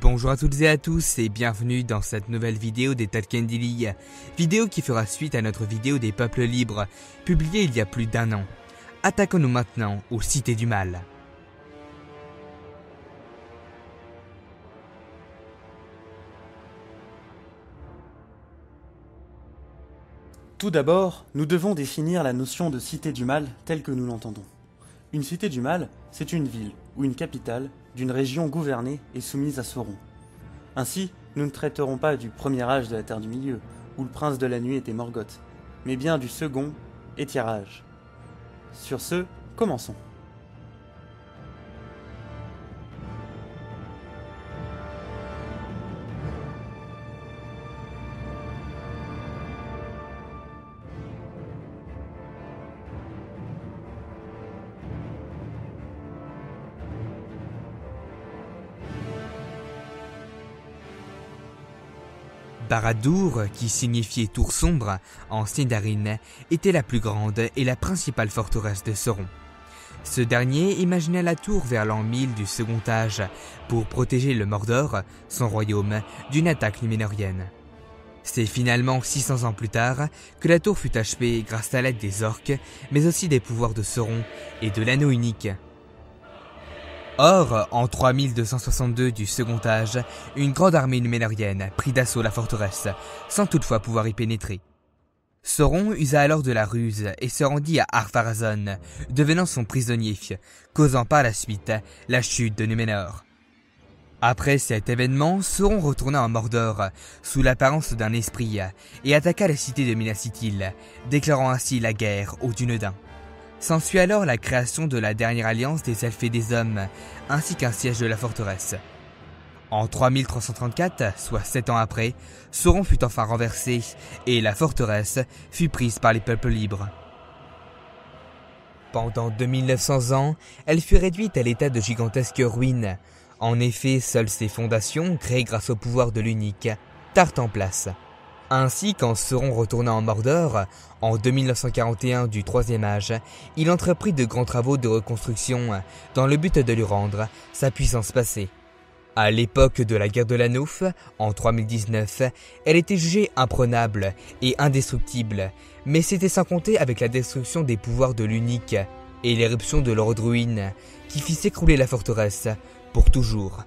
Bonjour à toutes et à tous et bienvenue dans cette nouvelle vidéo des Tolkien, vidéo qui fera suite à notre vidéo des peuples libres, publiée il y a plus d'1 an. Attaquons-nous maintenant aux cités du mal. Tout d'abord, nous devons définir la notion de cité du mal telle que nous l'entendons. Une cité du mal, c'est une ville ou une capitale d'une région gouvernée et soumise à Sauron. Ainsi, nous ne traiterons pas du premier âge de la Terre du Milieu, où le prince de la nuit était Morgoth, mais bien du second et tiers âge. Sur ce, commençons. Barad-dûr, qui signifiait tour sombre en Sindarin, était la plus grande et la principale forteresse de Sauron. Ce dernier imagina la tour vers l'an 1000 du second âge pour protéger le Mordor, son royaume, d'une attaque numénorienne. C'est finalement 600 ans plus tard que la tour fut achevée grâce à l'aide des orques, mais aussi des pouvoirs de Sauron et de l'anneau unique. Or, en 3262 du second âge, une grande armée numénorienne prit d'assaut la forteresse, sans toutefois pouvoir y pénétrer. Sauron usa alors de la ruse et se rendit à Ar-Pharazôn, devenant son prisonnier, causant par la suite la chute de Númenor. Après cet événement, Sauron retourna en Mordor, sous l'apparence d'un esprit, et attaqua la cité de Minas Ithil, déclarant ainsi la guerre aux Dunedains. S'ensuit alors la création de la dernière alliance des elfes et des hommes, ainsi qu'un siège de la forteresse. En 3334, soit 7 ans après, Sauron fut enfin renversé et la forteresse fut prise par les peuples libres. Pendant 2900 ans, elle fut réduite à l'état de gigantesques ruines. En effet, seules ses fondations, créées grâce au pouvoir de l'unique, tinrent en place. Ainsi, quand Sauron retourna en Mordor, en 2941 du Troisième Âge, il entreprit de grands travaux de reconstruction dans le but de lui rendre sa puissance passée. À l'époque de la guerre de l'Anneau, en 3019, elle était jugée imprenable et indestructible, mais c'était sans compter avec la destruction des pouvoirs de l'unique et l'éruption de l'Orodruin qui fit s'écrouler la forteresse pour toujours.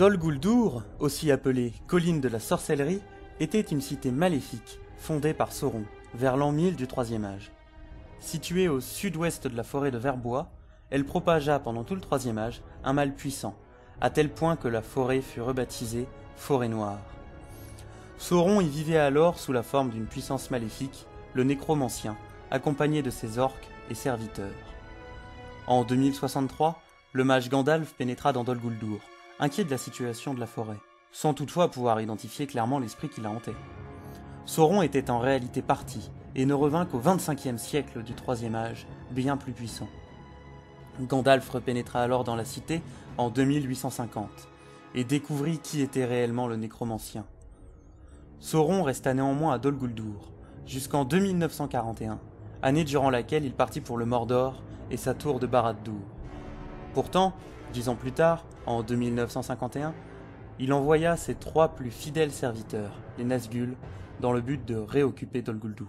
Dol Guldur, aussi appelée colline de la sorcellerie, était une cité maléfique fondée par Sauron vers l'an 1000 du Troisième Âge. Située au sud-ouest de la forêt de Verbois, elle propagea pendant tout le Troisième Âge un mal puissant, à tel point que la forêt fut rebaptisée Forêt Noire. Sauron y vivait alors sous la forme d'une puissance maléfique, le Nécromancien, accompagné de ses orques et serviteurs. En 2063, le mage Gandalf pénétra dans Dol Guldur, inquiet de la situation de la forêt, sans toutefois pouvoir identifier clairement l'esprit qui la hantait. Sauron était en réalité parti, et ne revint qu'au XXVe siècle du Troisième Âge, bien plus puissant. Gandalf repénétra alors dans la cité en 2850, et découvrit qui était réellement le Nécromancien. Sauron resta néanmoins à Dol Guldur, jusqu'en 2941, année durant laquelle il partit pour le Mordor et sa tour de Barad-dûr. Pourtant, 10 ans plus tard, en 2951, il envoya ses 3 plus fidèles serviteurs, les Nazgûl, dans le but de réoccuper Dol Guldur.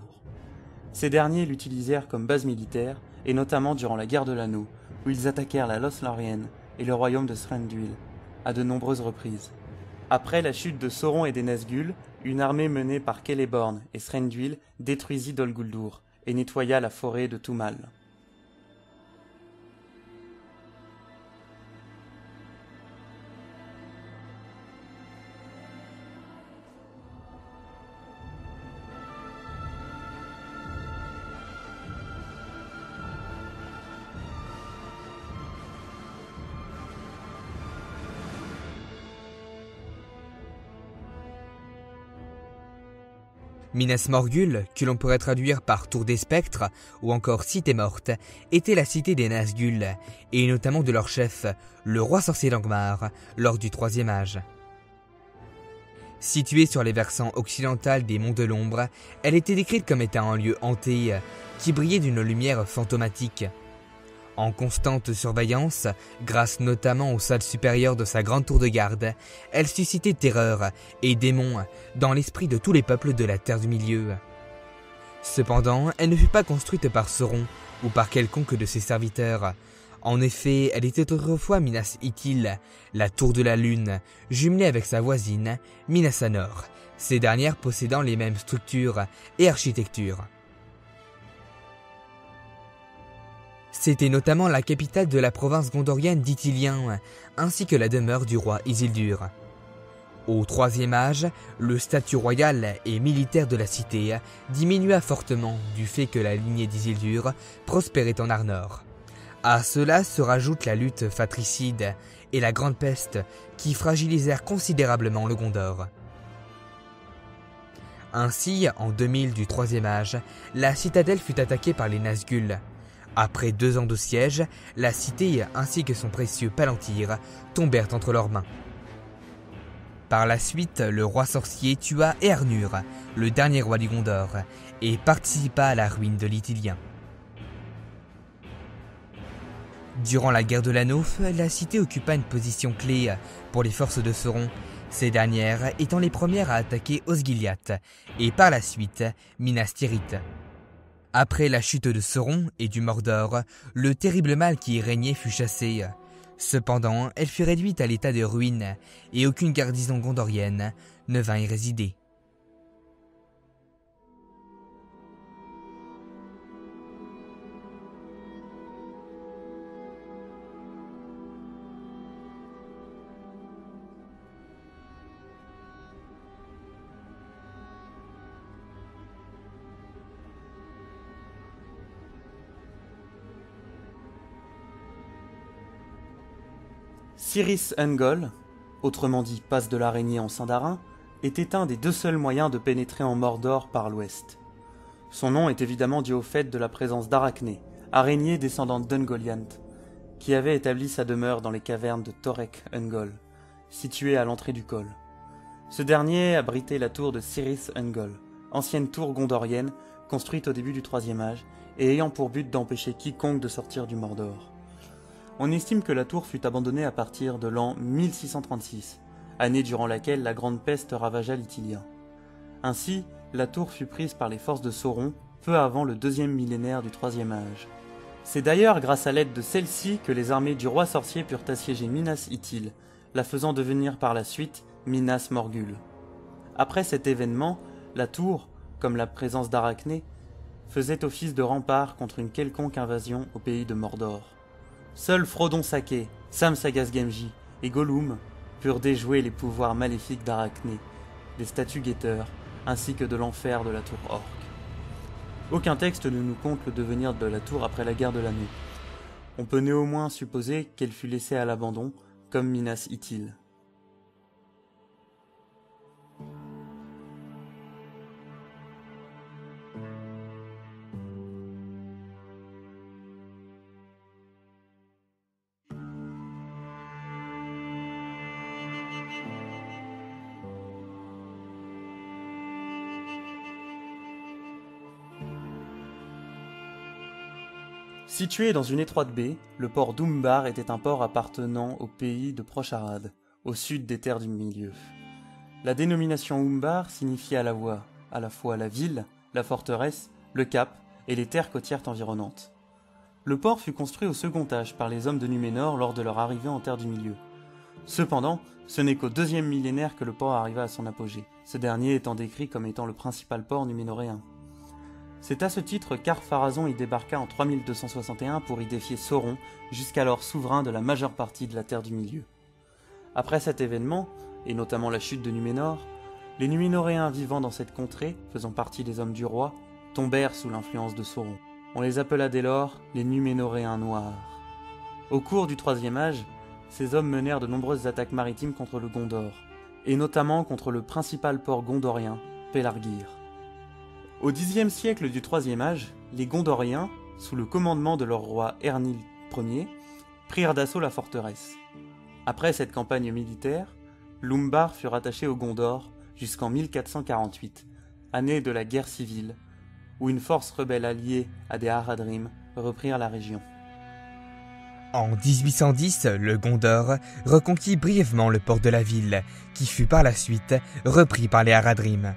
Ces derniers l'utilisèrent comme base militaire, et notamment durant la guerre de l'Anneau, où ils attaquèrent la Lothlórien et le royaume de Thranduil, à de nombreuses reprises. Après la chute de Sauron et des Nazgûl, une armée menée par Celeborn et Thranduil détruisit Dol Guldur et nettoya la forêt de Túmal. Minas Morgul, que l'on pourrait traduire par Tour des Spectres ou encore Cité Morte, était la cité des Nazgûl, et notamment de leur chef, le roi sorcier d'Angmar, lors du Troisième Âge. Située sur les versants occidentaux des Monts de l'Ombre, elle était décrite comme étant un lieu hanté, qui brillait d'une lumière fantomatique. En constante surveillance, grâce notamment aux salles supérieures de sa grande tour de garde, elle suscitait terreur et démons dans l'esprit de tous les peuples de la Terre du Milieu. Cependant, elle ne fut pas construite par Sauron ou par quelconque de ses serviteurs. En effet, elle était autrefois Minas Ithil, la tour de la lune, jumelée avec sa voisine, Minas Anor, ces dernières possédant les mêmes structures et architectures. C'était notamment la capitale de la province gondorienne d'Ithilien, ainsi que la demeure du roi Isildur. Au Troisième Âge, le statut royal et militaire de la cité diminua fortement du fait que la lignée d'Isildur prospérait en Arnor. À cela se rajoute la lutte fratricide et la Grande Peste qui fragilisèrent considérablement le Gondor. Ainsi, en 2000 du Troisième Âge, la citadelle fut attaquée par les Nazgûl. Après 2 ans de siège, la cité ainsi que son précieux palantir tombèrent entre leurs mains. Par la suite, le roi sorcier tua Éarnur, le dernier roi du Gondor, et participa à la ruine de l'Ithilien. Durant la guerre de l'Anneau, la cité occupa une position clé pour les forces de Sauron, ces dernières étant les premières à attaquer Osgiliath et par la suite Minas Tirith. Après la chute de Sauron et du Mordor, le terrible mal qui y régnait fut chassé. Cependant, elle fut réduite à l'état de ruine et aucune garnison gondorienne ne vint y résider. Cirith Ungol, autrement dit passe de l'araignée en Sindarin, était un des 2 seuls moyens de pénétrer en Mordor par l'ouest. Son nom est évidemment dû au fait de la présence d'Arachné, araignée descendante d'Ungoliant, qui avait établi sa demeure dans les cavernes de Torek Ungol, situées à l'entrée du col. Ce dernier abritait la tour de Cirith Ungol, ancienne tour gondorienne construite au début du Troisième Âge et ayant pour but d'empêcher quiconque de sortir du Mordor. On estime que la tour fut abandonnée à partir de l'an 1636, année durant laquelle la Grande Peste ravagea l'Ithilien. Ainsi, la tour fut prise par les forces de Sauron peu avant le 2e millénaire du Troisième Âge. C'est d'ailleurs grâce à l'aide de celle-ci que les armées du roi sorcier purent assiéger Minas Ithil, la faisant devenir par la suite Minas Morgul. Après cet événement, la tour, comme la présence d'Arachné, faisait office de rempart contre une quelconque invasion au pays de Mordor. Seuls Frodon Sake, Sam Sagas-Gamgee et Gollum purent déjouer les pouvoirs maléfiques d'Arachné, des statues guetteurs, ainsi que de l'enfer de la tour Orc. Aucun texte ne nous conte le devenir de la tour après la guerre de l'Anneau. On peut néanmoins supposer qu'elle fut laissée à l'abandon, comme Minas Ithil. Situé dans une étroite baie, le port d'Umbar était un port appartenant au pays de Procharad, au sud des terres du Milieu. La dénomination Umbar signifiait à la fois la ville, la forteresse, le cap et les terres côtières environnantes. Le port fut construit au second âge par les hommes de Numénor lors de leur arrivée en terre du Milieu. Cependant, ce n'est qu'au 2e millénaire que le port arriva à son apogée, ce dernier étant décrit comme étant le principal port numénoréen. C'est à ce titre qu'Ar-Pharazôn y débarqua en 3261 pour y défier Sauron, jusqu'alors souverain de la majeure partie de la Terre du Milieu. Après cet événement, et notamment la chute de Numénor, les Numénoréens vivant dans cette contrée, faisant partie des hommes du roi, tombèrent sous l'influence de Sauron. On les appela dès lors les Numénoréens noirs. Au cours du Troisième Âge, ces hommes menèrent de nombreuses attaques maritimes contre le Gondor, et notamment contre le principal port gondorien, Pelargir. Au Xe siècle du Troisième Âge, les Gondoriens, sous le commandement de leur roi Ernil Ier, prirent d'assaut la forteresse. Après cette campagne militaire, l'Umbar fut rattaché au Gondor jusqu'en 1448, année de la guerre civile, où une force rebelle alliée à des Haradrim reprirent la région. En 1810, le Gondor reconquit brièvement le port de la ville, qui fut par la suite repris par les Haradrim.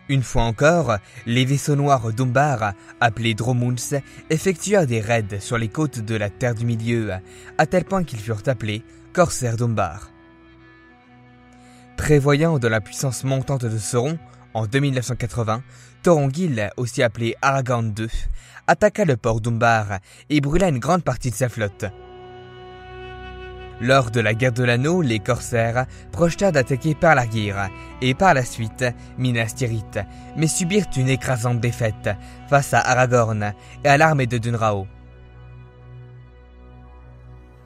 Une fois encore, les vaisseaux noirs d'Umbar, appelés Dromoons, effectuèrent des raids sur les côtes de la Terre du Milieu, à tel point qu'ils furent appelés Corsaires d'Umbar. Prévoyant de la puissance montante de Sauron, en 2980, Thorongil, aussi appelé Aragorn II, attaqua le port d'Umbar et brûla une grande partie de sa flotte. Lors de la guerre de l'anneau, les corsaires projetèrent d'attaquer Pelargir et par la suite Minas Tirith, mais subirent une écrasante défaite face à Aragorn et à l'armée de Dunrao.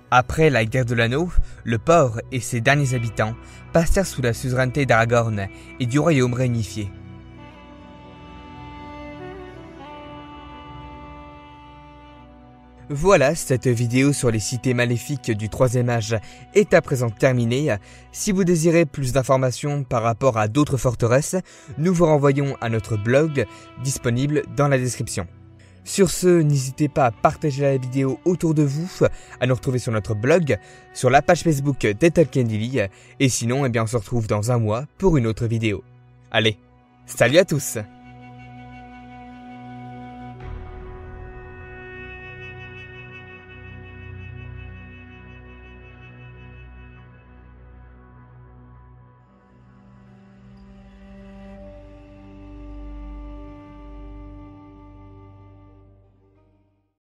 Après la guerre de l'anneau, le port et ses derniers habitants passèrent sous la suzeraineté d'Aragorn et du royaume réunifié. Voilà, cette vidéo sur les cités maléfiques du Troisième Âge est à présent terminée. Si vous désirez plus d'informations par rapport à d'autres forteresses, nous vous renvoyons à notre blog disponible dans la description. Sur ce, n'hésitez pas à partager la vidéo autour de vous, à nous retrouver sur notre blog, sur la page Facebook des Tolkien Daily, et sinon, on se retrouve dans un mois pour une autre vidéo. Allez, salut à tous!